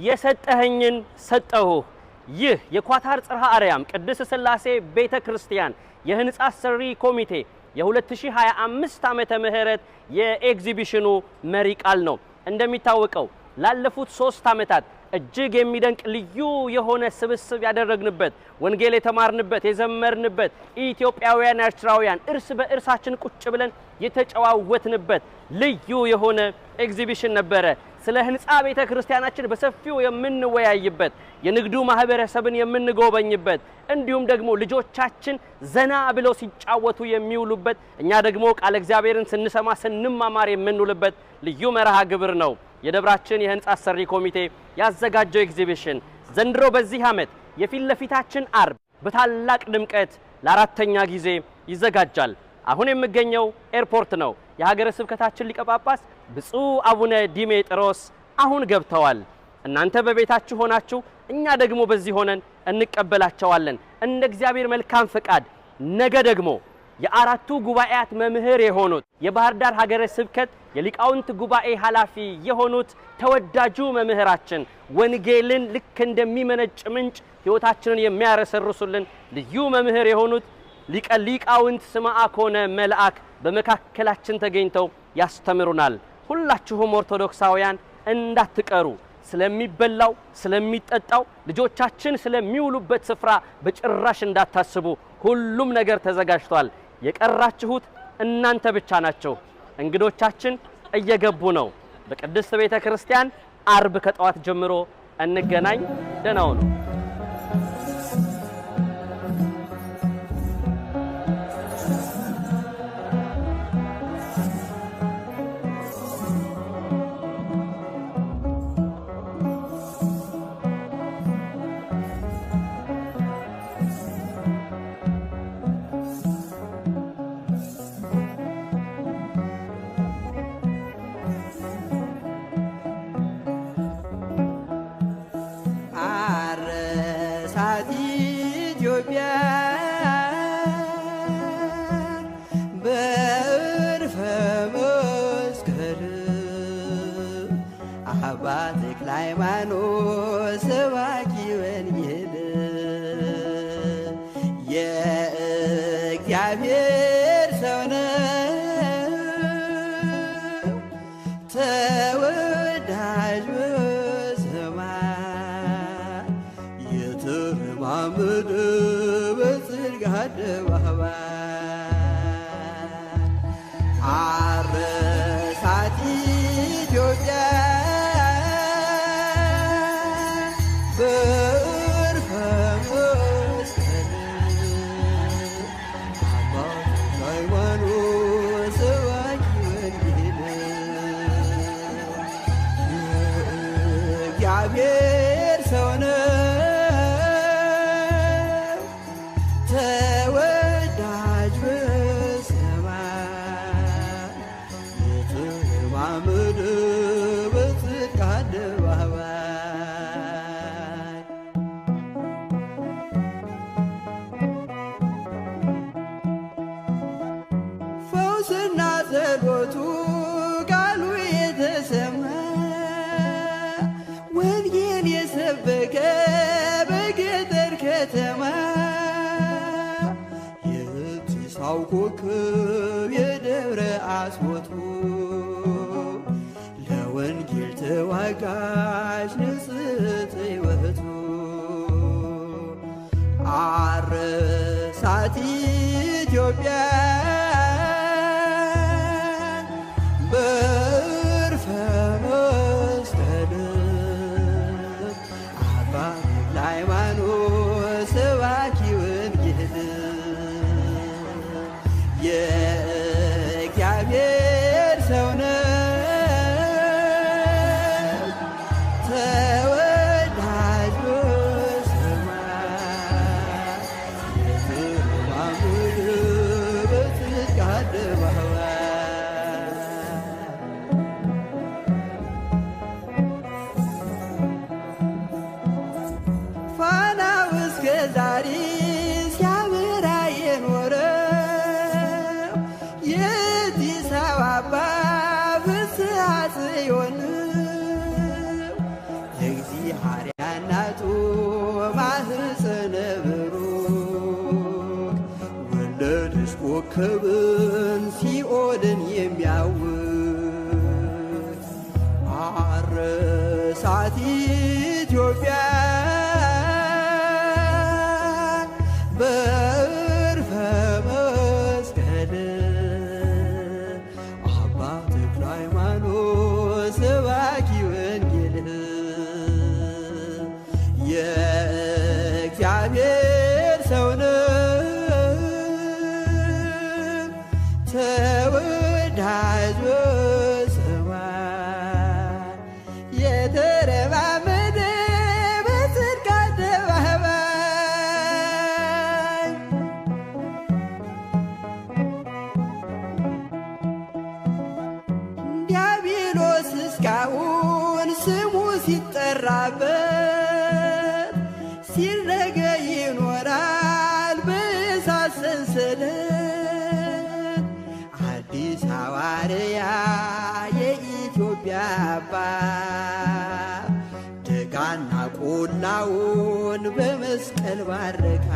የሰጠኸኝን ሰጠሁ። ይህ የኳታር ጽርሐ አርያም ቅድስት ሥላሴ ቤተክርስቲያን የህንጻ ሰሪ ኮሚቴ የ2025 ዓመተ ምህረት የኤግዚቢሽኑ መሪ ቃል ነው። እንደሚታወቀው ላለፉት 3 ዓመታት እጅግ የሚደንቅ ልዩ የሆነ ስብስብ ያደረግንበት ወንጌል የተማርንበት የዘመርንበት ኢትዮጵያውያን ኤርትራውያን እርስ በእርሳችን ቁጭ ብለን የተጨዋወትንበት ልዩ የሆነ ኤግዚቢሽን ነበረ። ስለ ህንጻ ቤተክርስቲያናችን በሰፊው የምንወያይበት የንግዱ ማህበረሰብን የምንጎበኝበት እንዲሁም ደግሞ ልጆቻችን ዘና ብለው ሲጫወቱ የሚውሉበት እኛ ደግሞ ቃል እግዚአብሔርን ስንሰማ ስንማማር የምንውልበት ልዩ መርሃ ግብር ነው። የደብራችን የህንጻ ሰሪ ኮሚቴ ያዘጋጀው ኤግዚቢሽን ዘንድሮ በዚህ ዓመት የፊት ለፊታችን አርብ በታላቅ ድምቀት ለአራተኛ ጊዜ ይዘጋጃል። አሁን የምገኘው ኤርፖርት ነው። የሀገረ ስብከታችን ሊቀ ጳጳስ ብፁዕ አቡነ ዲሜጥሮስ አሁን ገብተዋል። እናንተ በቤታችሁ ሆናችሁ እኛ ደግሞ በዚህ ሆነን እንቀበላቸዋለን። እንደ እግዚአብሔር መልካም ፈቃድ ነገ ደግሞ የአራቱ ጉባኤያት መምህር የሆኑት የባህር ዳር ሀገረ ስብከት የሊቃውንት ጉባኤ ኃላፊ የሆኑት ተወዳጁ መምህራችን ወንጌልን ልክ እንደሚመነጭ ምንጭ ሕይወታችንን የሚያረሰርሱልን ልዩ መምህር የሆኑት ሊቀ ሊቃውንት ስምዐ ኮነ መልአክ በመካከላችን ተገኝተው ያስተምሩናል። ሁላችሁም ኦርቶዶክሳውያን እንዳትቀሩ። ስለሚበላው ስለሚጠጣው ልጆቻችን ስለሚውሉበት ስፍራ በጭራሽ እንዳታስቡ። ሁሉም ነገር ተዘጋጅቷል። የቀራችሁት እናንተ ብቻ ናችሁ። እንግዶቻችን እየገቡ ነው። በቅድስት ቤተ ክርስቲያን አርብ ከጠዋት ጀምሮ እንገናኝ። ደህና ሁኑ። የደብረ አስቦቱ ለወንጌል ተዋጋሽ ንጽሕት ሕይወቱ አረሳት ኢትዮጵያ በዕርፈ መስቀል አባ ለሃይማኖት ሰባኪ ወንጌል የእግዚአብሔር ሰው ነው ተወዳጅ በሰማይ የተማመነ የሐርያ እናቱ ማህፀነ ብሩክ ወለደች ኮከብን ሲኦልን የሚያውክ አረሳት ኢትዮጵያ በዕርፈ መስቀል አባ ተክለ ሃይማኖት ሰባኪ ወንጌል የእግዚአብሔር ሰው ነው ተወዳጅ በሰማይ የተረማመደ በጽድቅ አደባባይ ዲያብሎስ እስካሁን ስሙ ሲጠራበት ሲረገ ይኖራል በእሳት ሰንሰለት አዲስ ሐዋርያ የኢትዮጵያ አባት ደጋና ቆላውን በመስቀል ባረካ